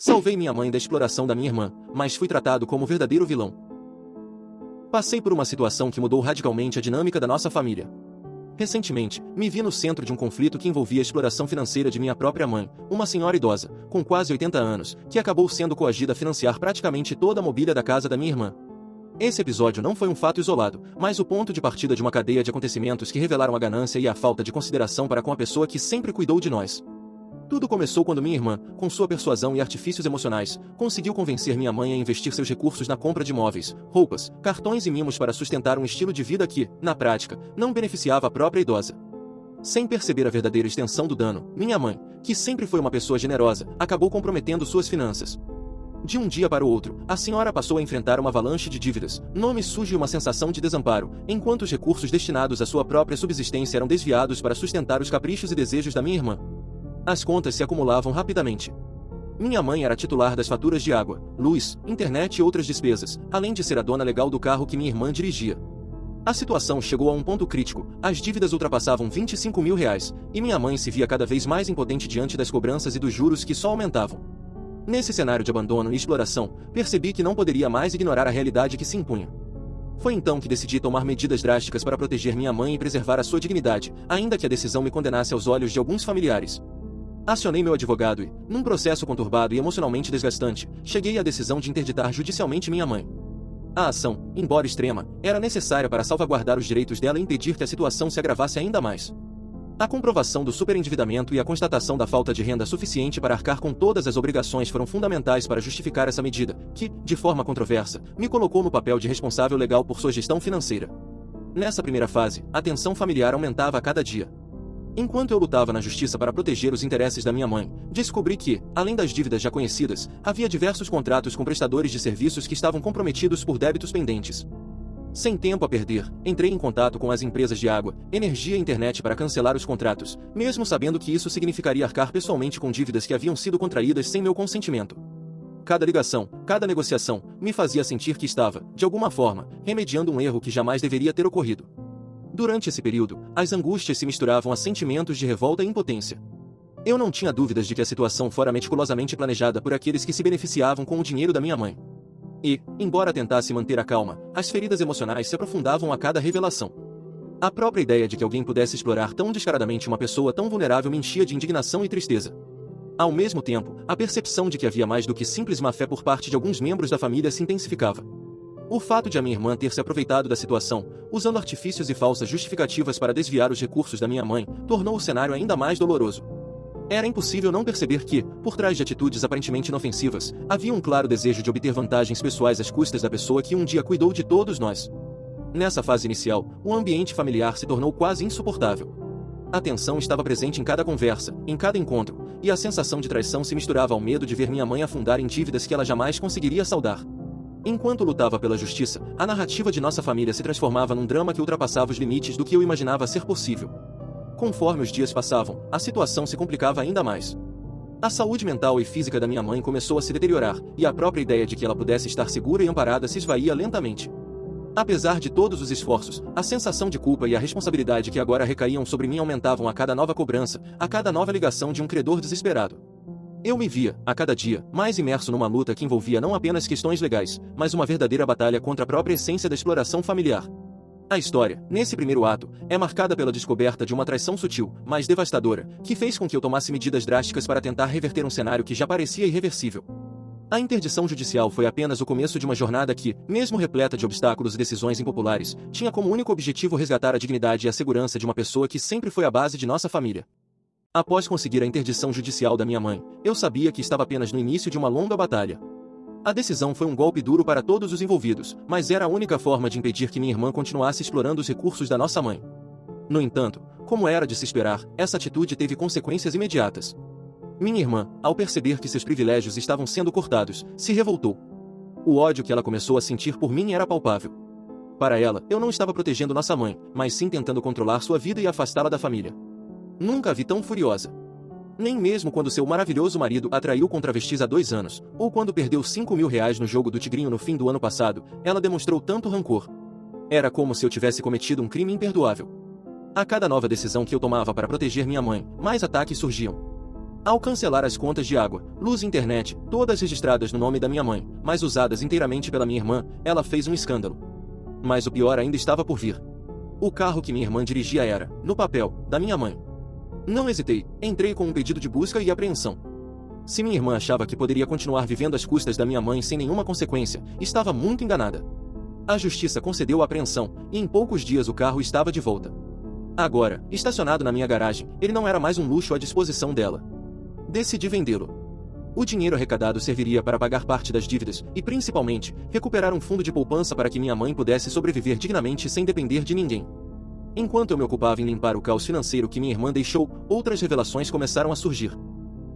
Salvei minha mãe da exploração da minha irmã, mas fui tratado como verdadeiro vilão. Passei por uma situação que mudou radicalmente a dinâmica da nossa família. Recentemente, me vi no centro de um conflito que envolvia a exploração financeira de minha própria mãe, uma senhora idosa, com quase 80 anos, que acabou sendo coagida a financiar praticamente toda a mobília da casa da minha irmã. Esse episódio não foi um fato isolado, mas o ponto de partida de uma cadeia de acontecimentos que revelaram a ganância e a falta de consideração para com a pessoa que sempre cuidou de nós. Tudo começou quando minha irmã, com sua persuasão e artifícios emocionais, conseguiu convencer minha mãe a investir seus recursos na compra de móveis, roupas, cartões e mimos para sustentar um estilo de vida que, na prática, não beneficiava a própria idosa. Sem perceber a verdadeira extensão do dano, minha mãe, que sempre foi uma pessoa generosa, acabou comprometendo suas finanças. De um dia para o outro, a senhora passou a enfrentar uma avalanche de dívidas, nome sujo e uma sensação de desamparo, enquanto os recursos destinados à sua própria subsistência eram desviados para sustentar os caprichos e desejos da minha irmã. As contas se acumulavam rapidamente. Minha mãe era titular das faturas de água, luz, internet e outras despesas, além de ser a dona legal do carro que minha irmã dirigia. A situação chegou a um ponto crítico, as dívidas ultrapassavam R$25 mil, e minha mãe se via cada vez mais impotente diante das cobranças e dos juros que só aumentavam. Nesse cenário de abandono e exploração, percebi que não poderia mais ignorar a realidade que se impunha. Foi então que decidi tomar medidas drásticas para proteger minha mãe e preservar a sua dignidade, ainda que a decisão me condenasse aos olhos de alguns familiares. Acionei meu advogado e, num processo conturbado e emocionalmente desgastante, cheguei à decisão de interditar judicialmente minha mãe. A ação, embora extrema, era necessária para salvaguardar os direitos dela e impedir que a situação se agravasse ainda mais. A comprovação do superendividamento e a constatação da falta de renda suficiente para arcar com todas as obrigações foram fundamentais para justificar essa medida, que, de forma controversa, me colocou no papel de responsável legal por sua gestão financeira. Nessa primeira fase, a tensão familiar aumentava a cada dia. Enquanto eu lutava na justiça para proteger os interesses da minha mãe, descobri que, além das dívidas já conhecidas, havia diversos contratos com prestadores de serviços que estavam comprometidos por débitos pendentes. Sem tempo a perder, entrei em contato com as empresas de água, energia e internet para cancelar os contratos, mesmo sabendo que isso significaria arcar pessoalmente com dívidas que haviam sido contraídas sem meu consentimento. Cada ligação, cada negociação, me fazia sentir que estava, de alguma forma, remediando um erro que jamais deveria ter ocorrido. Durante esse período, as angústias se misturavam a sentimentos de revolta e impotência. Eu não tinha dúvidas de que a situação fora meticulosamente planejada por aqueles que se beneficiavam com o dinheiro da minha mãe. E, embora tentasse manter a calma, as feridas emocionais se aprofundavam a cada revelação. A própria ideia de que alguém pudesse explorar tão descaradamente uma pessoa tão vulnerável me enchia de indignação e tristeza. Ao mesmo tempo, a percepção de que havia mais do que simples má-fé por parte de alguns membros da família se intensificava. O fato de a minha irmã ter se aproveitado da situação, usando artifícios e falsas justificativas para desviar os recursos da minha mãe, tornou o cenário ainda mais doloroso. Era impossível não perceber que, por trás de atitudes aparentemente inofensivas, havia um claro desejo de obter vantagens pessoais às custas da pessoa que um dia cuidou de todos nós. Nessa fase inicial, o ambiente familiar se tornou quase insuportável. A tensão estava presente em cada conversa, em cada encontro, e a sensação de traição se misturava ao medo de ver minha mãe afundar em dívidas que ela jamais conseguiria saldar. Enquanto lutava pela justiça, a narrativa de nossa família se transformava num drama que ultrapassava os limites do que eu imaginava ser possível. Conforme os dias passavam, a situação se complicava ainda mais. A saúde mental e física da minha mãe começou a se deteriorar, e a própria ideia de que ela pudesse estar segura e amparada se esvaía lentamente. Apesar de todos os esforços, a sensação de culpa e a responsabilidade que agora recaíam sobre mim aumentavam a cada nova cobrança, a cada nova ligação de um credor desesperado. Eu me via, a cada dia, mais imerso numa luta que envolvia não apenas questões legais, mas uma verdadeira batalha contra a própria essência da exploração familiar. A história, nesse primeiro ato, é marcada pela descoberta de uma traição sutil, mas devastadora, que fez com que eu tomasse medidas drásticas para tentar reverter um cenário que já parecia irreversível. A interdição judicial foi apenas o começo de uma jornada que, mesmo repleta de obstáculos e decisões impopulares, tinha como único objetivo resgatar a dignidade e a segurança de uma pessoa que sempre foi a base de nossa família. Após conseguir a interdição judicial da minha mãe, eu sabia que estava apenas no início de uma longa batalha. A decisão foi um golpe duro para todos os envolvidos, mas era a única forma de impedir que minha irmã continuasse explorando os recursos da nossa mãe. No entanto, como era de se esperar, essa atitude teve consequências imediatas. Minha irmã, ao perceber que seus privilégios estavam sendo cortados, se revoltou. O ódio que ela começou a sentir por mim era palpável. Para ela, eu não estava protegendo nossa mãe, mas sim tentando controlar sua vida e afastá-la da família. Nunca a vi tão furiosa. Nem mesmo quando seu maravilhoso marido a traiu com travestis há 2 anos, ou quando perdeu R$5 mil no jogo do Tigrinho no fim do ano passado, ela demonstrou tanto rancor. Era como se eu tivesse cometido um crime imperdoável. A cada nova decisão que eu tomava para proteger minha mãe, mais ataques surgiam. Ao cancelar as contas de água, luz e internet, todas registradas no nome da minha mãe, mas usadas inteiramente pela minha irmã, ela fez um escândalo. Mas o pior ainda estava por vir. O carro que minha irmã dirigia era, no papel, da minha mãe. Não hesitei, entrei com um pedido de busca e apreensão. Se minha irmã achava que poderia continuar vivendo às custas da minha mãe sem nenhuma consequência, estava muito enganada. A justiça concedeu a apreensão, e em poucos dias o carro estava de volta. Agora, estacionado na minha garagem, ele não era mais um luxo à disposição dela. Decidi vendê-lo. O dinheiro arrecadado serviria para pagar parte das dívidas e, principalmente, recuperar um fundo de poupança para que minha mãe pudesse sobreviver dignamente sem depender de ninguém. Enquanto eu me ocupava em limpar o caos financeiro que minha irmã deixou, outras revelações começaram a surgir.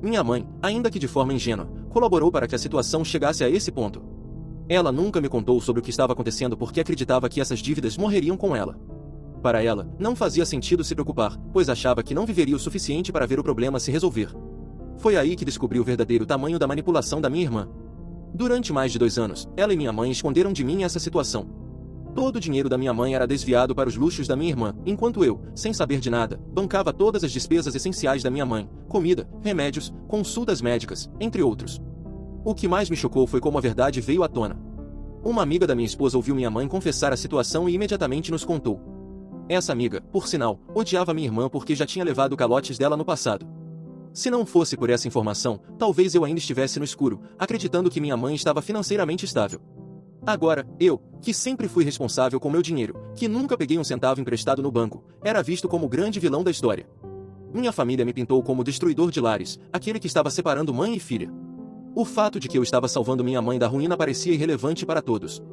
Minha mãe, ainda que de forma ingênua, colaborou para que a situação chegasse a esse ponto. Ela nunca me contou sobre o que estava acontecendo porque acreditava que essas dívidas morreriam com ela. Para ela, não fazia sentido se preocupar, pois achava que não viveria o suficiente para ver o problema se resolver. Foi aí que descobri o verdadeiro tamanho da manipulação da minha irmã. Durante mais de 2 anos, ela e minha mãe esconderam de mim essa situação. Todo o dinheiro da minha mãe era desviado para os luxos da minha irmã, enquanto eu, sem saber de nada, bancava todas as despesas essenciais da minha mãe, comida, remédios, consultas médicas, entre outros. O que mais me chocou foi como a verdade veio à tona. Uma amiga da minha esposa ouviu minha mãe confessar a situação e imediatamente nos contou. Essa amiga, por sinal, odiava minha irmã porque já tinha levado calotes dela no passado. Se não fosse por essa informação, talvez eu ainda estivesse no escuro, acreditando que minha mãe estava financeiramente estável. Agora, eu, que sempre fui responsável com meu dinheiro, que nunca peguei um centavo emprestado no banco, era visto como o grande vilão da história. Minha família me pintou como o destruidor de lares, aquele que estava separando mãe e filha. O fato de que eu estava salvando minha mãe da ruína parecia irrelevante para todos.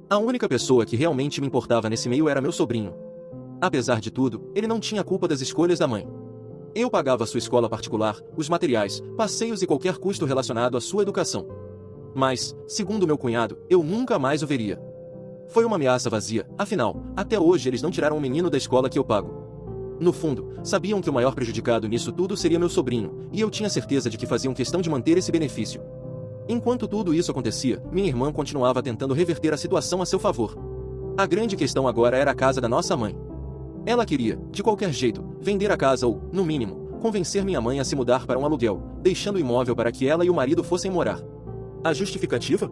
A única pessoa que realmente me importava nesse meio era meu sobrinho. Apesar de tudo, ele não tinha culpa das escolhas da mãe. Eu pagava sua escola particular, os materiais, passeios e qualquer custo relacionado à sua educação. Mas, segundo meu cunhado, eu nunca mais o veria. Foi uma ameaça vazia, afinal, até hoje eles não tiraram o menino da escola que eu pago. No fundo, sabiam que o maior prejudicado nisso tudo seria meu sobrinho, e eu tinha certeza de que faziam questão de manter esse benefício. Enquanto tudo isso acontecia, minha irmã continuava tentando reverter a situação a seu favor. A grande questão agora era a casa da nossa mãe. Ela queria, de qualquer jeito, vender a casa ou, no mínimo, convencer minha mãe a se mudar para um aluguel, deixando o imóvel para que ela e o marido fossem morar. A justificativa?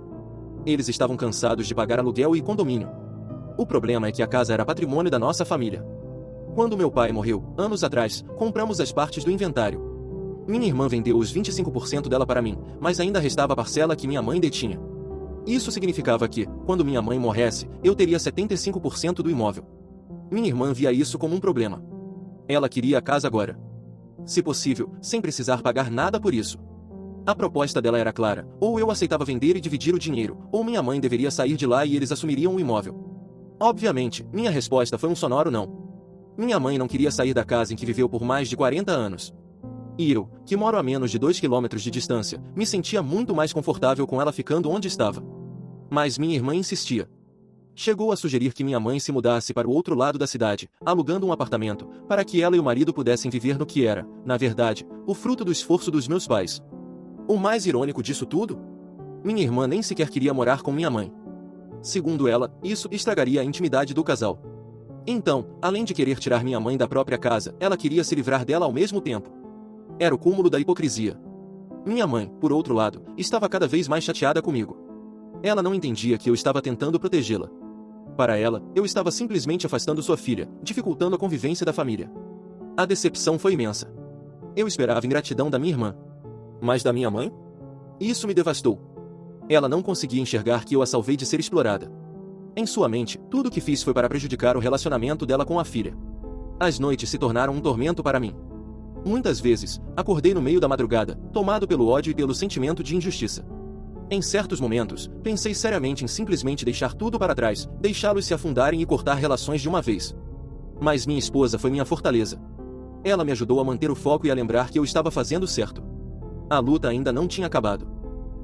Eles estavam cansados de pagar aluguel e condomínio. O problema é que a casa era patrimônio da nossa família. Quando meu pai morreu, anos atrás, compramos as partes do inventário. Minha irmã vendeu os 25% dela para mim, mas ainda restava a parcela que minha mãe detinha. Isso significava que, quando minha mãe morresse, eu teria 75% do imóvel. Minha irmã via isso como um problema. Ela queria a casa agora. Se possível, sem precisar pagar nada por isso. A proposta dela era clara: ou eu aceitava vender e dividir o dinheiro, ou minha mãe deveria sair de lá e eles assumiriam o imóvel. Obviamente, minha resposta foi um sonoro não. Minha mãe não queria sair da casa em que viveu por mais de 40 anos. E eu, que moro a menos de 2 quilômetros de distância, me sentia muito mais confortável com ela ficando onde estava. Mas minha irmã insistia. Chegou a sugerir que minha mãe se mudasse para o outro lado da cidade, alugando um apartamento, para que ela e o marido pudessem viver no que era, na verdade, o fruto do esforço dos meus pais. O mais irônico disso tudo? Minha irmã nem sequer queria morar com minha mãe. Segundo ela, isso estragaria a intimidade do casal. Então, além de querer tirar minha mãe da própria casa, ela queria se livrar dela ao mesmo tempo. Era o cúmulo da hipocrisia. Minha mãe, por outro lado, estava cada vez mais chateada comigo. Ela não entendia que eu estava tentando protegê-la. Para ela, eu estava simplesmente afastando sua filha, dificultando a convivência da família. A decepção foi imensa. Eu esperava ingratidão da minha irmã. Mas da minha mãe? Isso me devastou. Ela não conseguia enxergar que eu a salvei de ser explorada. Em sua mente, tudo o que fiz foi para prejudicar o relacionamento dela com a filha. As noites se tornaram um tormento para mim. Muitas vezes, acordei no meio da madrugada, tomado pelo ódio e pelo sentimento de injustiça. Em certos momentos, pensei seriamente em simplesmente deixar tudo para trás, deixá-los se afundarem e cortar relações de uma vez. Mas minha esposa foi minha fortaleza. Ela me ajudou a manter o foco e a lembrar que eu estava fazendo certo. A luta ainda não tinha acabado.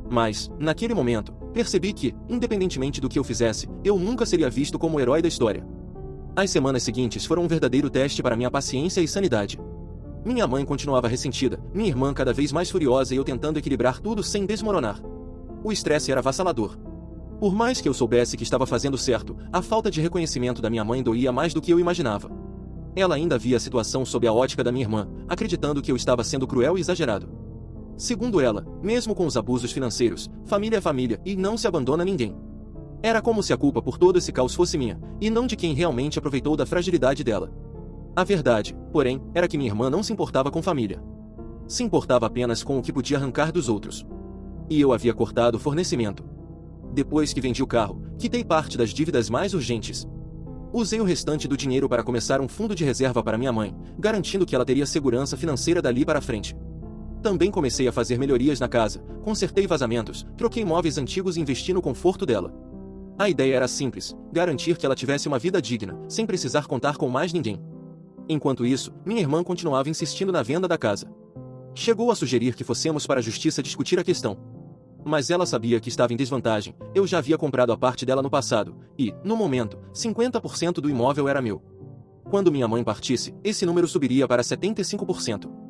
Mas, naquele momento, percebi que, independentemente do que eu fizesse, eu nunca seria visto como o herói da história. As semanas seguintes foram um verdadeiro teste para minha paciência e sanidade. Minha mãe continuava ressentida, minha irmã cada vez mais furiosa e eu tentando equilibrar tudo sem desmoronar. O estresse era avassalador. Por mais que eu soubesse que estava fazendo certo, a falta de reconhecimento da minha mãe doía mais do que eu imaginava. Ela ainda via a situação sob a ótica da minha irmã, acreditando que eu estava sendo cruel e exagerado. Segundo ela, mesmo com os abusos financeiros, família é família e não se abandona ninguém. Era como se a culpa por todo esse caos fosse minha, e não de quem realmente aproveitou da fragilidade dela. A verdade, porém, era que minha irmã não se importava com família. Se importava apenas com o que podia arrancar dos outros. E eu havia cortado o fornecimento. Depois que vendi o carro, quitei parte das dívidas mais urgentes. Usei o restante do dinheiro para começar um fundo de reserva para minha mãe, garantindo que ela teria segurança financeira dali para frente. Também comecei a fazer melhorias na casa, consertei vazamentos, troquei móveis antigos e investi no conforto dela. A ideia era simples, garantir que ela tivesse uma vida digna, sem precisar contar com mais ninguém. Enquanto isso, minha irmã continuava insistindo na venda da casa. Chegou a sugerir que fossemos para a justiça discutir a questão. Mas ela sabia que estava em desvantagem, eu já havia comprado a parte dela no passado, e, no momento, 50% do imóvel era meu. Quando minha mãe partisse, esse número subiria para 75%.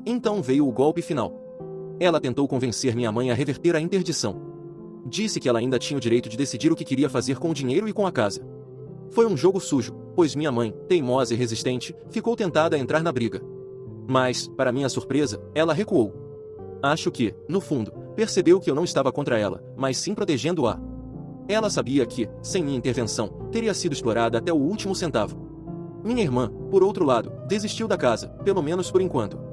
Então veio o golpe final. Ela tentou convencer minha mãe a reverter a interdição. Disse que ela ainda tinha o direito de decidir o que queria fazer com o dinheiro e com a casa. Foi um jogo sujo, pois minha mãe, teimosa e resistente, ficou tentada a entrar na briga. Mas, para minha surpresa, ela recuou. Acho que, no fundo, percebeu que eu não estava contra ela, mas sim protegendo-a. Ela sabia que, sem minha intervenção, teria sido explorada até o último centavo. Minha irmã, por outro lado, desistiu da casa, pelo menos por enquanto.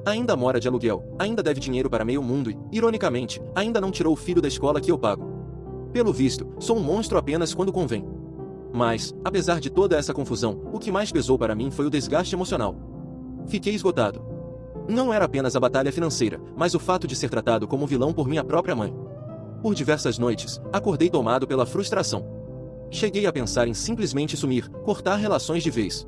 Ainda mora de aluguel, ainda deve dinheiro para meio mundo e, ironicamente, ainda não tirou o filho da escola que eu pago. Pelo visto, sou um monstro apenas quando convém. Mas, apesar de toda essa confusão, o que mais pesou para mim foi o desgaste emocional. Fiquei esgotado. Não era apenas a batalha financeira, mas o fato de ser tratado como vilão por minha própria mãe. Por diversas noites, acordei tomado pela frustração. Cheguei a pensar em simplesmente sumir, cortar relações de vez.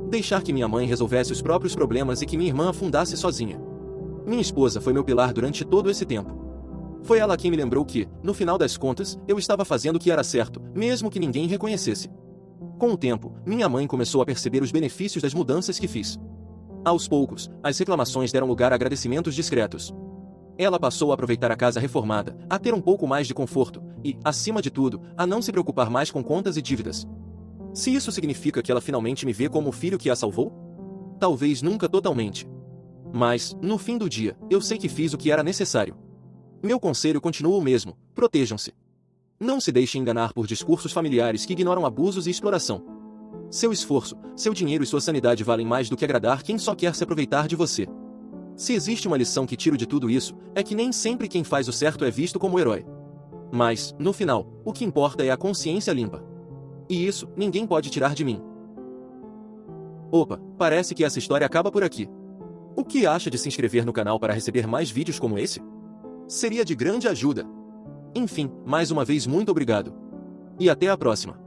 Deixar que minha mãe resolvesse os próprios problemas e que minha irmã afundasse sozinha. Minha esposa foi meu pilar durante todo esse tempo. Foi ela quem me lembrou que, no final das contas, eu estava fazendo o que era certo, mesmo que ninguém reconhecesse. Com o tempo, minha mãe começou a perceber os benefícios das mudanças que fiz. Aos poucos, as reclamações deram lugar a agradecimentos discretos. Ela passou a aproveitar a casa reformada, a ter um pouco mais de conforto e, acima de tudo, a não se preocupar mais com contas e dívidas. Se isso significa que ela finalmente me vê como o filho que a salvou? Talvez nunca totalmente. Mas, no fim do dia, eu sei que fiz o que era necessário. Meu conselho continua o mesmo: protejam-se. Não se deixem enganar por discursos familiares que ignoram abusos e exploração. Seu esforço, seu dinheiro e sua sanidade valem mais do que agradar quem só quer se aproveitar de você. Se existe uma lição que tiro de tudo isso, é que nem sempre quem faz o certo é visto como herói. Mas, no final, o que importa é a consciência limpa. E isso, ninguém pode tirar de mim. Opa, parece que essa história acaba por aqui. O que acha de se inscrever no canal para receber mais vídeos como esse? Seria de grande ajuda. Enfim, mais uma vez muito obrigado. E até a próxima.